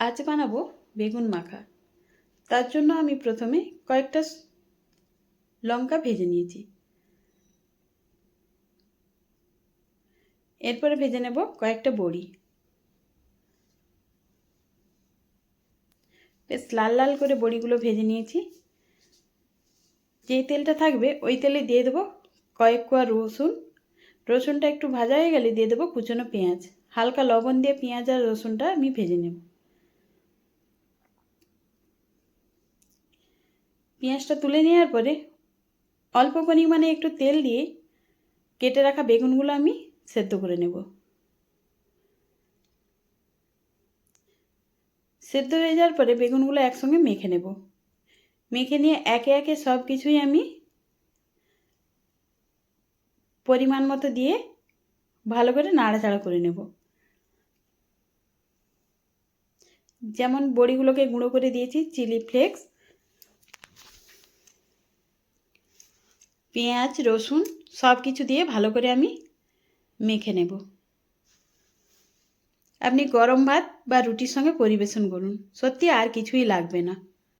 আজ বানাবো বেগুন মাখা। তার জন্য আমি প্রথমে কয়েকটা লঙ্কা ভেজে নিয়েছি। এরপরে ভেজে নেব কয়েকটা বড়ি। বেশ লাল লাল করে বড়িগুলো ভেজে নিয়েছি। যেই তেলটা থাকবে ওই তেলে দিয়ে দেবো কয়েক কোয়া রসুন। রসুনটা একটু ভাজা হয়ে গেলে দিয়ে দেবো কুচনো পেঁয়াজ। হালকা লবণ দিয়ে পেঁয়াজ আর রসুনটা আমি ভেজে নেব। পেঁয়াজটা তুলে নেওয়ার পরে অল্প পরিমাণে একটু তেল দিয়ে কেটে রাখা বেগুনগুলো আমি সেদ্ধ করে নেব। সেদ্ধ হয়ে যাওয়ার পরে বেগুনগুলো একসঙ্গে মেখে নেব। মেখে নিয়ে একে একে সব কিছুই আমি পরিমাণ মতো দিয়ে ভালো করে নাড়াচাড়া করে নেব। যেমন বড়িগুলোকে গুঁড়ো করে দিয়েছি, চিলি ফ্লেক্স, পেঁয়াজ, রসুন সব কিছু দিয়ে ভালো করে আমি মেখে নেব। আপনি গরম ভাত বা রুটির সঙ্গে পরিবেশন করুন, সত্যি আর কিছুই লাগবে না।